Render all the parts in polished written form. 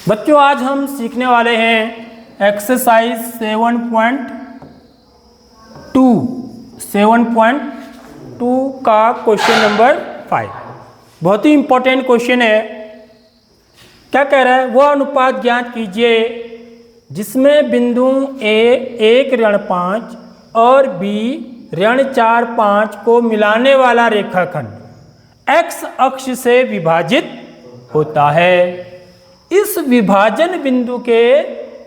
बच्चों आज हम सीखने वाले हैं एक्सरसाइज 7.2 का क्वेश्चन नंबर 5। बहुत ही इंपॉर्टेंट क्वेश्चन है। क्या कह रहा है? वह अनुपात ज्ञात कीजिए जिसमें बिंदु A 1-5 और B 4-5 को मिलाने वाला रेखाखंड x अक्ष से विभाजित होता है। इस विभाजन बिंदु के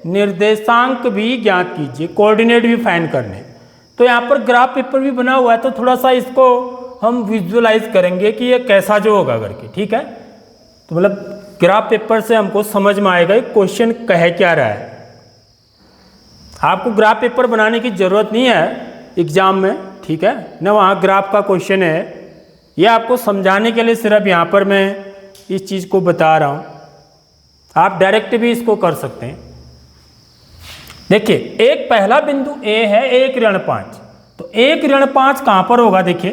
निर्देशांक भी ज्ञात कीजिए, कोऑर्डिनेट भी फाइंड करने। तो यहाँ पर ग्राफ पेपर भी बना हुआ है, तो थोड़ा सा इसको हम विजुअलाइज करेंगे कि ये कैसा जो होगा करके, ठीक है। तो मतलब ग्राफ पेपर से हमको समझ में आएगा क्वेश्चन कह क्या रहा है। आपको ग्राफ पेपर बनाने की ज़रूरत नहीं है एग्जाम में, ठीक है ना। वहाँ ग्राफ का क्वेश्चन है, ये आपको समझाने के लिए सिर्फ यहाँ पर मैं इस चीज़ को बता रहा हूँ। आप डायरेक्ट भी इसको कर सकते हैं। देखिए एक पहला बिंदु A है 1-5, तो 1-5 कहाँ पर होगा? देखिए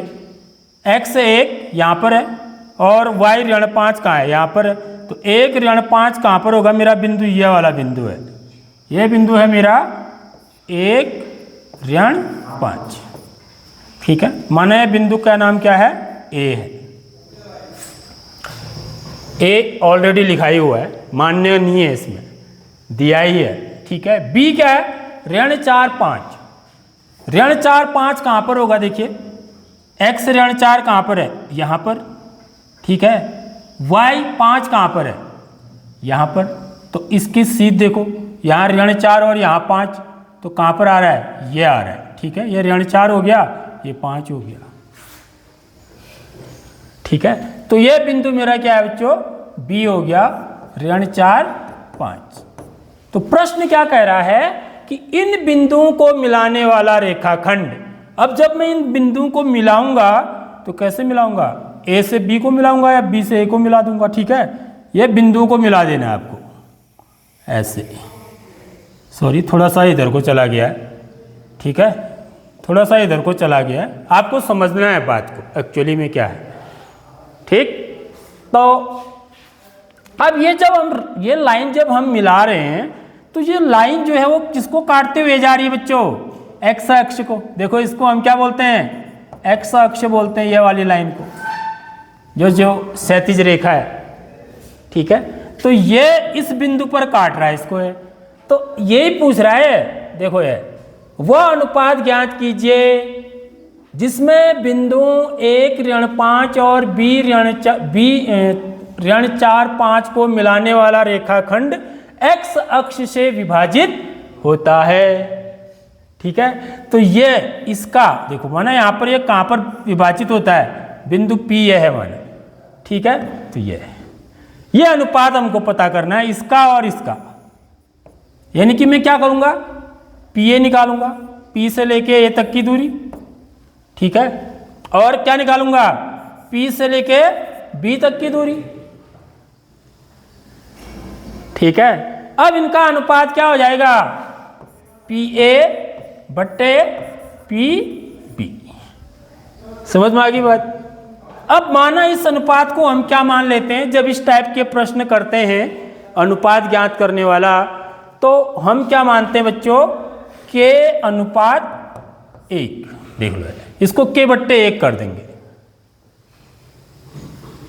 x 1 यहाँ पर है और y 5 कहाँ है? यहाँ पर है। तो 1-5 कहाँ पर होगा? मेरा बिंदु ये वाला बिंदु है, ये बिंदु है मेरा 1-5, ठीक है। माना है बिंदु का नाम क्या है? A है। A ऑलरेडी लिखाई हुआ है, मान्य नहीं है, इसमें दिया ही है, ठीक है। B क्या है? 4-5। 4-5 कहाँ पर होगा? देखिए x 4 कहाँ पर है? यहाँ पर, ठीक है। y 5 कहाँ पर है? यहाँ पर। तो इसकी सीध देखो, यहाँ 4 और यहाँ 5, तो कहाँ पर आ रहा है? ये आ रहा है, ठीक है। ये 4 हो गया, ये 5 हो गया, ठीक है। तो ये बिंदु मेरा क्या है बच्चों? B हो गया 4-5। तो प्रश्न क्या कह रहा है कि इन बिंदुओं को मिलाने वाला रेखाखंड। अब जब मैं इन बिंदुओं को मिलाऊंगा तो कैसे मिलाऊंगा? A से B को मिलाऊंगा या B से A को मिला दूंगा, ठीक है। ये बिंदुओं को मिला देना है आपको ऐसे। सॉरी थोड़ा सा इधर को चला गया है, ठीक है, थोड़ा सा इधर को चला गया है। आपको समझना है बात को एक्चुअली में क्या है, ठीक। तो अब ये लाइन जब हम मिला रहे हैं तो ये लाइन जो है वो किसको काटते हुए जा रही है बच्चों? एक्स अक्ष को। देखो इसको हम क्या बोलते हैं? एक्स अक्ष बोलते हैं, ये वाली लाइन को, जो क्षैतिज रेखा है, ठीक है। तो ये इस बिंदु पर काट रहा है इसको है। तो यही पूछ रहा है, देखो ये वह अनुपात ज्ञात कीजिए जिसमें बिंदु 1-5 और B 4-5 को मिलाने वाला रेखाखंड x अक्ष से विभाजित होता है, ठीक है। तो ये इसका देखो माना यहाँ पर ये कहाँ पर विभाजित होता है? बिंदु P ये है माना, ठीक है। तो ये अनुपात हमको पता करना है इसका और इसका। यानी कि मैं क्या करूँगा? PA निकालूंगा, P से लेके A तक की दूरी, ठीक है। और क्या निकालूंगा? P से लेके B तक की दूरी, ठीक है। अब इनका अनुपात क्या हो जाएगा? PA/PB। समझ में आ गई बात? अब माना इस अनुपात को हम क्या मान लेते हैं? जब इस टाइप के प्रश्न करते हैं अनुपात ज्ञात करने वाला, तो हम क्या मानते हैं बच्चों? K/1। देख लो इसको K/1 कर देंगे,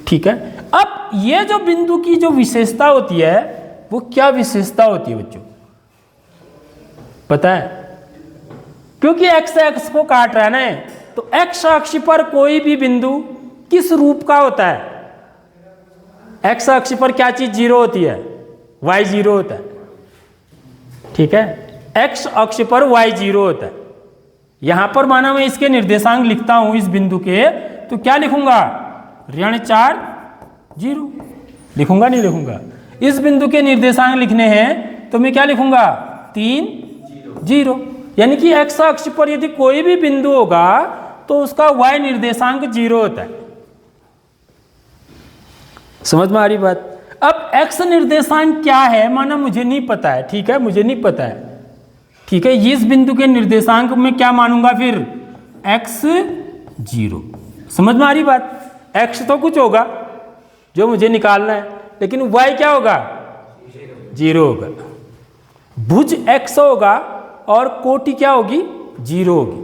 ठीक है। अब ये जो बिंदु की जो विशेषता होती है वो क्या विशेषता होती है बच्चों? पता है? क्योंकि x अक्ष को काट रहा है ना, तो x अक्ष पर कोई भी बिंदु किस रूप का होता है? x अक्ष पर क्या चीज 0 होती है? y 0 होता है, ठीक है। x अक्ष पर y 0 होता है। यहां पर माना मैं इसके निर्देशांक लिखता हूं इस बिंदु के, तो क्या लिखूंगा? 4 0 लिखूंगा, नहीं लिखूंगा? इस बिंदु के निर्देशांक लिखने हैं तो मैं क्या लिखूंगा? 3 0। यानी कि x अक्ष पर यदि कोई भी बिंदु होगा तो उसका y निर्देशांक 0 होता है। समझ में आ रही बात? अब x निर्देशांक क्या है माना मुझे नहीं पता है, ठीक है, मुझे नहीं पता है, ठीक है। इस बिंदु के निर्देशांक में क्या मानूंगा फिर? x 0। समझ में आ रही बात? x तो कुछ होगा जो मुझे निकालना है, लेकिन y क्या होगा? 0 होगा। भुज x होगा और कोटि क्या होगी? 0 होगी।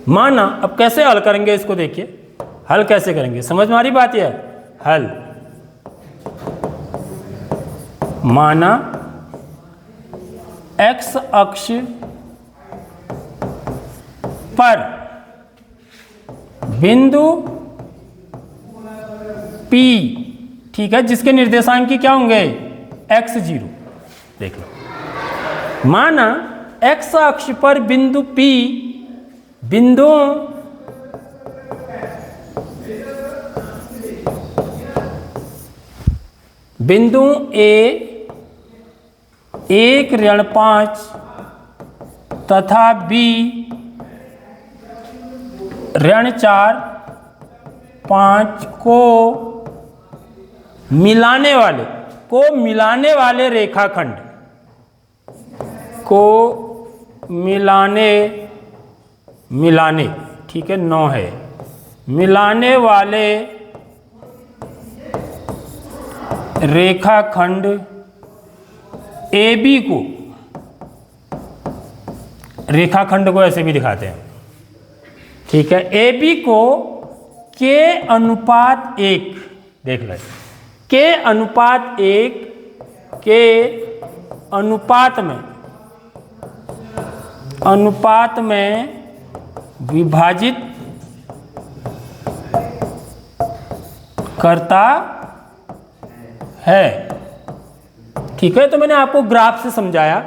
माना, अब कैसे हल करेंगे इसको, देखिए हल कैसे करेंगे, समझ में आ रही बात यह हल। माना x अक्ष पर बिंदु P, ठीक है, जिसके निर्देशांक की क्या होंगे? x0। देख लो, माना x अक्ष पर बिंदु P बिंदुओं A 1-5 तथा B -4-5 को मिलाने वाले रेखाखंड को मिलाने, ठीक है, 9 है, मिलाने वाले रेखाखंड AB को, रेखाखंड को ऐसे भी दिखाते हैं, ठीक है, AB को K/1, देख लो, K/1 के अनुपात में विभाजित करता है, ठीक है। तो मैंने आपको ग्राफ से समझाया।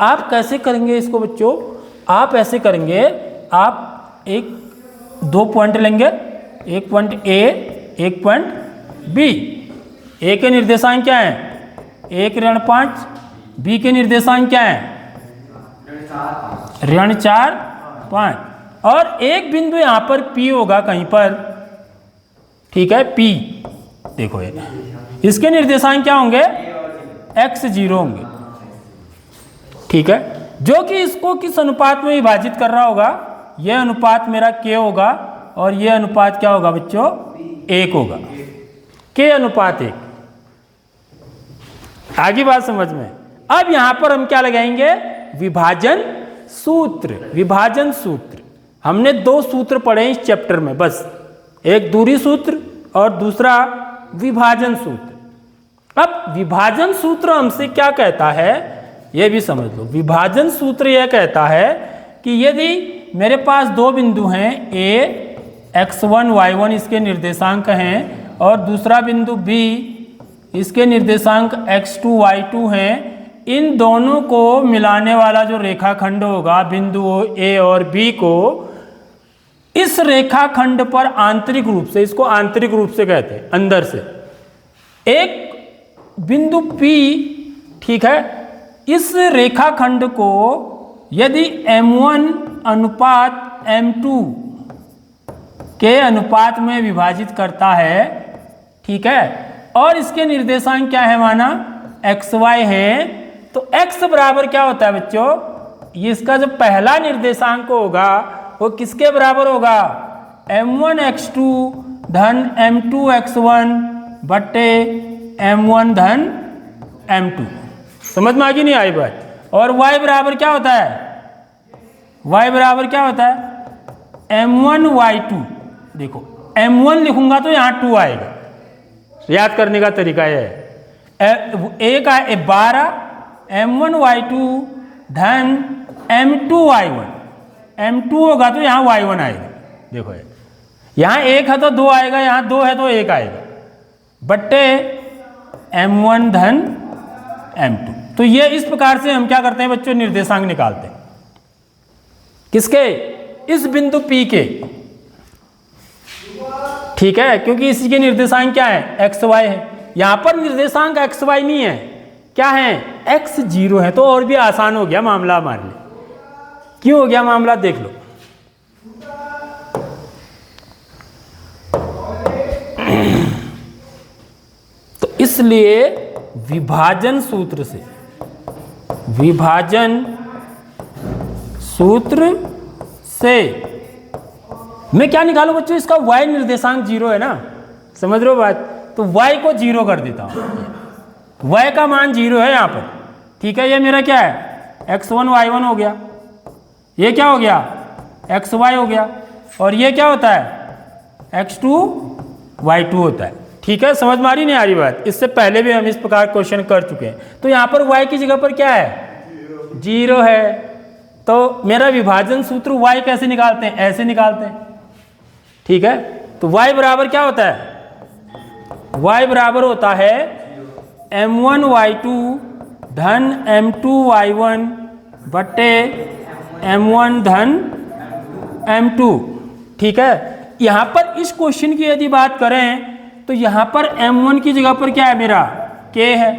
आप कैसे करेंगे इसको बच्चों? आप ऐसे करेंगे, आप 2 पॉइंट लेंगे, एक पॉइंट A, एक पॉइंट B। A के निर्देशांक क्या है? 1-5। B के निर्देशांक क्या है? -4-5। और एक बिंदु यहां पर P होगा कहीं पर, ठीक है, P, देखो ये, इसके निर्देशांक क्या होंगे? x0 होंगे, ठीक है, जो कि इसको किस अनुपात में विभाजित कर रहा होगा? यह अनुपात मेरा K होगा और यह अनुपात क्या होगा बच्चों? 1 होगा, K/1। आगे बात समझ में। अब यहां पर हम क्या लगाएंगे? विभाजन सूत्र। हमने 2 सूत्र पढ़े इस चैप्टर में, बस, एक दूरी सूत्र और दूसरा विभाजन सूत्र। अब विभाजन सूत्र हमसे क्या कहता है, यह भी समझ लो। विभाजन सूत्र यह कहता है कि यदि मेरे पास 2 बिंदु हैं, A x1 y1 इसके निर्देशांक हैं और दूसरा बिंदु B इसके निर्देशांक x2 y2 हैं, इन दोनों को मिलाने वाला जो रेखाखंड होगा बिंदु A और B को, इस रेखाखंड पर आंतरिक रूप से, इसको आंतरिक रूप से कहते हैं, अंदर से एक बिंदु P, ठीक है, इस रेखाखंड को यदि m1 अनुपात m2 के अनुपात में विभाजित करता है, ठीक है, और इसके निर्देशांक क्या है? माना xy है, तो x बराबर क्या होता है बच्चों? ये इसका जो पहला निर्देशांक होगा वो किसके बराबर होगा? m1 x2 धन m2 x1 बट्टे m1 धन m2। समझ में आ गई नहीं आई बात? और y बराबर क्या होता है? y बराबर क्या होता है? m1 y2। देखो m1 लिखूंगा तो यहाँ 2 आएगा, याद करने का तरीका यह है। एक है 12 m1 y2 धन m2 y1, m2 होगा तो यहाँ y1 आएगा। देखो यहाँ 1 है तो 2 आएगा, यहाँ 2 है तो 1 आएगा, बट्टे m1 धन m2। तो ये इस प्रकार से हम क्या करते हैं बच्चों? निर्देशांक निकालते हैं। किसके? इस बिंदु P के, ठीक है, क्योंकि इसी के निर्देशांक क्या है? xy है। यहां पर निर्देशांक xy नहीं है, क्या है? x0 है। तो और भी आसान हो गया मामला हमारे लिए। क्यों हो गया मामला? देख लो, तो इसलिए विभाजन सूत्र से मैं क्या निकालू बच्चों? इसका y निर्देशांक 0 है ना, समझ रहे हो बात? तो y को 0 कर देता हूँ, y का मान 0 है यहाँ पर, ठीक है। ये मेरा क्या है, x1 y1 हो गया, ये क्या हो गया, xy हो गया, और ये क्या होता है, x2 y2 होता है, ठीक है। समझ में आ रही नहीं आ रही बात? इससे पहले भी हम इस प्रकार क्वेश्चन कर चुके हैं। तो यहाँ पर y की जगह पर क्या है, 0 है। तो मेरा विभाजन सूत्र y कैसे निकालते हैं, ऐसे निकालते हैं, ठीक है। तो y बराबर क्या होता है, y बराबर होता है m1 y2 धन m2 y1 बटे m1 धन m2, ठीक है। यहाँ पर इस क्वेश्चन की यदि बात करें तो यहाँ पर m1 की जगह पर क्या है मेरा, k है।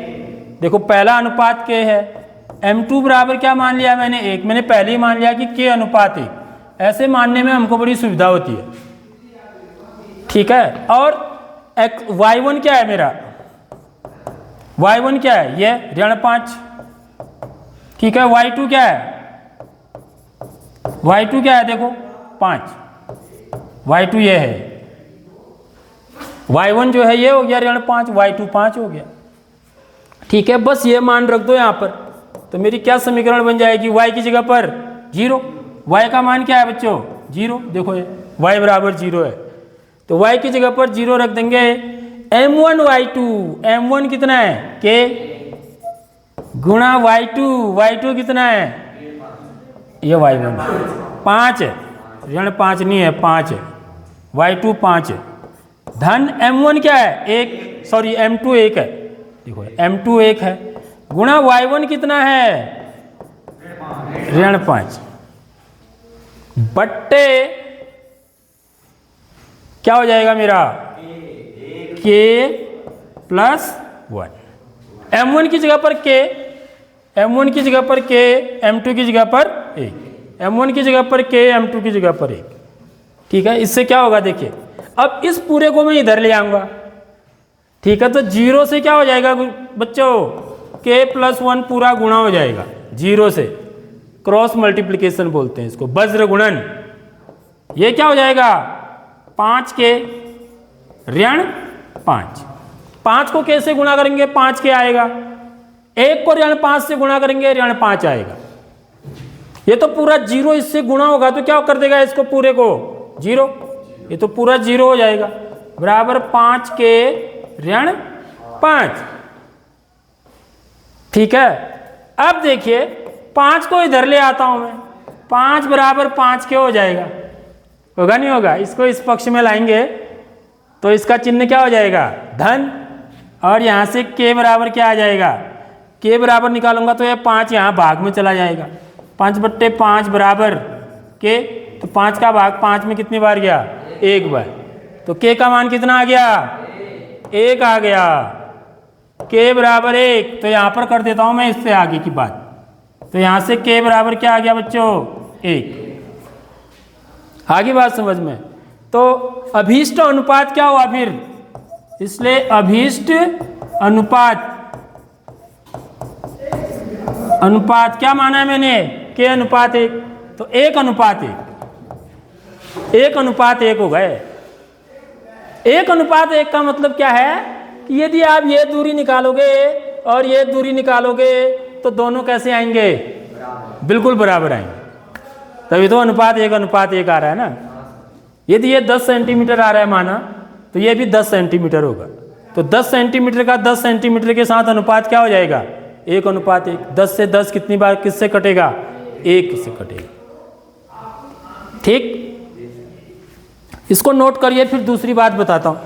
देखो पहला अनुपात k है, m2 बराबर क्या मान लिया मैंने, 1। मैंने पहले ही मान लिया कि k अनुपात 1। ऐसे मानने में हमको बड़ी सुविधा होती है, ठीक है। और y1 क्या है मेरा, y1 क्या है, ये ऋण 5, ठीक है। y2 क्या है, y2 क्या है, देखो 5, y2 ये है, y1 जो है ये हो गया ऋण 5, y2 5 हो गया, ठीक है। बस ये मान रख दो यहाँ पर, तो मेरी क्या समीकरण बन जाएगी, y की जगह पर 0, y का मान क्या है बच्चों, 0। देखो ये y बराबर 0 है, तो y की जगह पर 0 रख देंगे। m1 y2, m1 कितना है, k गुणा y2 कितना है, ये y1 5 है, ऋण 5 नहीं है, 5 है, y2 5 है, धन m1 क्या है, 1, सॉरी m2 1 है, देखो m2 1 है, गुणा y1 कितना है, ऋण 5 बट्टे क्या हो जाएगा मेरा, k प्लस 1। m1 की जगह पर k, m1 की जगह पर k, m2 की जगह पर 1, m1 की जगह पर k, m2 की जगह पर 1, ठीक है। इससे क्या होगा देखिए, अब इस पूरे को मैं इधर ले आऊंगा, ठीक है। तो 0 से क्या हो जाएगा बच्चों, k प्लस 1 पूरा गुणा हो जाएगा 0 से, क्रॉस मल्टीप्लिकेशन बोलते हैं इसको, वज्र गुणन। ये क्या हो जाएगा, 5k ऋण 5, 5 को k से गुणा करेंगे 5k आएगा, 1 को ऋण 5 से गुणा करेंगे ऋण 5 आएगा। ये तो पूरा 0 इससे गुणा होगा तो क्या कर देगा इसको पूरे को 0, ये तो पूरा 0 हो जाएगा, बराबर 5k ऋण 5, ठीक है। अब देखिए 5 को इधर ले आता हूं मैं, 5 बराबर 5k हो जाएगा, होगा नहीं होगा? इसको इस पक्ष में लाएंगे तो इसका चिन्ह क्या हो जाएगा, धन, और यहाँ से k बराबर क्या आ जाएगा, k बराबर निकालूंगा तो ये 5 यहाँ भाग में चला जाएगा, 5 बट्टे 5 बराबर k, तो 5 का भाग 5 में कितनी बार गया, 1 बार, तो k का मान कितना आ गया, 1 आ गया, k बराबर 1। तो यहाँ पर कर देता हूँ मैं इससे आगे की बात, तो यहाँ से k बराबर क्या आ गया बच्चों, 1। आगे बात समझ में? तो अभीष्ट अनुपात क्या हुआ फिर, इसलिए अभीष्ट अनुपात क्या माना है मैंने, k अनुपात 1, तो 1 अनुपात 1 हो गए। 1 अनुपात 1 का मतलब क्या है कि यदि आप ये दूरी निकालोगे और ये दूरी निकालोगे तो दोनों कैसे आएंगे, बिल्कुल बराबर आएंगे, तभी तो अनुपात 1 आ रहा है ना। यदि ये 10 सेंटीमीटर आ रहा है माना, तो ये भी 10 सेंटीमीटर होगा, तो 10 सेंटीमीटर का 10 सेंटीमीटर के साथ अनुपात क्या हो जाएगा, 1 अनुपात 1। 10 से 10 कितनी बार किससे कटेगा, 1 से कटेगा, ठीक। इसको नोट करिए, फिर दूसरी बात बताता हूं।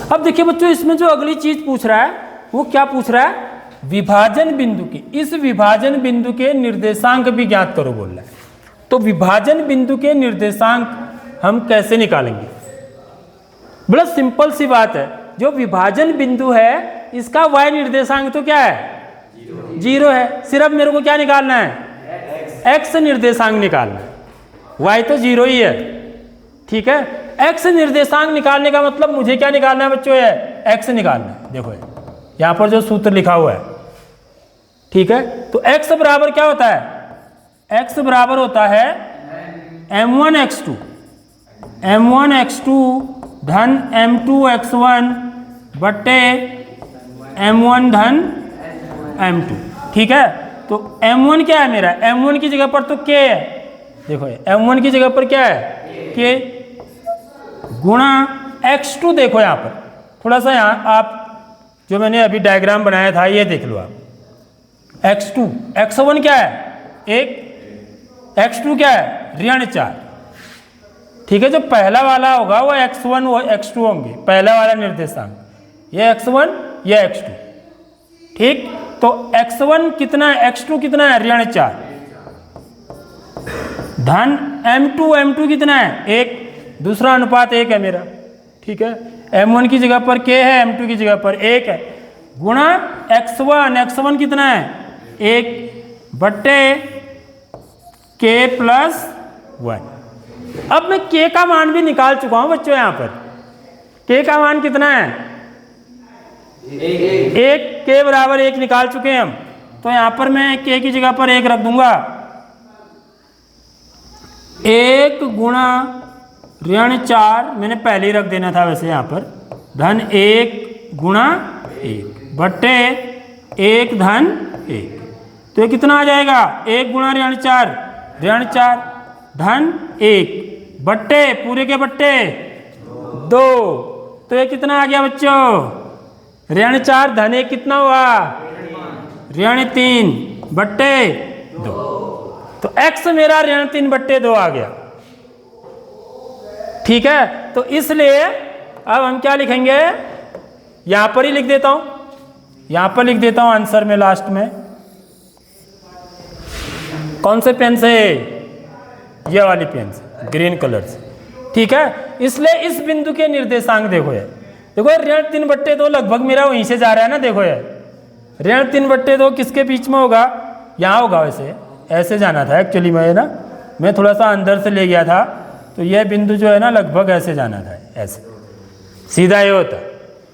अब देखिए बच्चों, इसमें जो अगली चीज पूछ रहा है वो क्या पूछ रहा है, विभाजन बिंदु की, इस विभाजन बिंदु के निर्देशांक भी ज्ञात करो बोल रहा है। तो विभाजन बिंदु के निर्देशांक हम कैसे निकालेंगे, बड़ा सिंपल सी बात है। जो विभाजन बिंदु है इसका y निर्देशांक तो क्या है, 0 है, सिर्फ मेरे को क्या निकालना है, x निर्देशांक निकालना है, y तो 0 ही है, ठीक है। x निर्देशांक निकालने का मतलब मुझे क्या निकालना है बच्चों, है x निकालना है। देखो यहाँ पर जो सूत्र लिखा हुआ है, ठीक है। तो x बराबर क्या होता है, x बराबर होता है m1 x2 m1 x2 धन m2 x1 बट्टे m1 धन m2। ठीक है, तो m1 क्या है मेरा, m1 की जगह पर तो k है, देखो m1 की जगह पर क्या है k, गुणा x2, देखो यहाँ पर थोड़ा सा, यहाँ आप जो मैंने अभी डायग्राम बनाया था ये देख लो आप, x2, x1 क्या है 1, x2 क्या है ऋण 4। ठीक है, जो पहला वाला होगा वो x1 वो x2 होंगे, पहला वाला निर्देशांक, ये x1 ये x2। ठीक, तो x1 कितना है, x2 कितना है ऋण 4, धन m2 कितना है 1, दूसरा अनुपात 1 है मेरा। ठीक है, m1 की जगह पर k है, m2 की जगह पर 1 है, गुणा x1 कितना है 1 बट्टे k प्लस 1। अब मैं k का मान भी निकाल चुका हूं बच्चों, यहाँ पर k का मान कितना है 1, k बराबर 1 निकाल चुके हैं हम, तो यहाँ पर मैं k की जगह पर 1 रख दूंगा, 1 गुणा ऋण 4 मैंने पहले ही रख देना था वैसे यहाँ पर, धन 1 गुणा 1 बट्टे 1 धन 1, तो ये कितना आ जाएगा 1 गुणा ऋण 4 धन 1 बट्टे पूरे के बट्टे 2, तो ये कितना आ गया बच्चों ऋण 4 धन 1 कितना हुआ ऋण 3 बट्टे 2, तो x मेरा ऋण 3 बट्टे 2 आ गया। ठीक है, तो इसलिए अब हम क्या लिखेंगे, यहां पर ही लिख देता हूं, यहां पर लिख देता हूं आंसर में लास्ट में, कौन से पेन से, ये वाली पेन से, ग्रीन कलर से। ठीक है, इसलिए इस बिंदु के निर्देशांक देखो ये, देखो ऋण 3 बट्टे 2 लगभग मेरा वहीं से जा रहा है ना, देखो ये ऋण 3 बट्टे 2 किसके बीच में होगा, यहाँ होगा, वैसे ऐसे जाना था एक्चुअली में ना, मैं थोड़ा सा अंदर से ले गया था, तो यह बिंदु जो है ना लगभग ऐसे जाना था, ऐसे सीधा ये होता।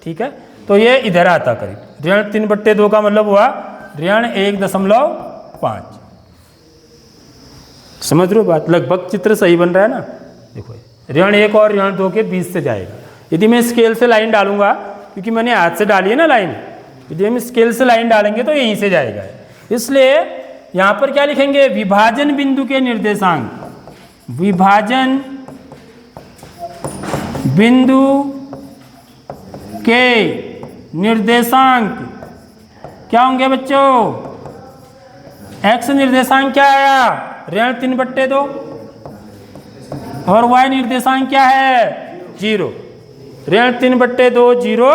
ठीक है, तो ये इधर आता करीब, ऋण 3 बट्टे 2 का मतलब हुआ ऋण 1.5। समझ रहे हो बात, लगभग चित्र सही बन रहा है ना। देखो ऋण 1 और ऋण 2 के बीच से जाएगा, यदि मैं स्केल से लाइन डालूंगा, क्योंकि मैंने हाथ से डाली है ना लाइन, यदि हम स्केल से लाइन डालेंगे तो यहीं से जाएगा, इसलिए यहाँ पर क्या लिखेंगे, विभाजन बिंदु के निर्देशांक, विभाजन बिंदु के निर्देशांक क्या होंगे बच्चों, x निर्देशांक क्या आया ऋण 3 बट्टे 2 और y निर्देशांक क्या है 0, ऋण 3 बट्टे 2 0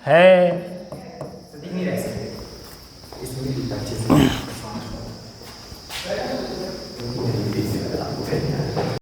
है।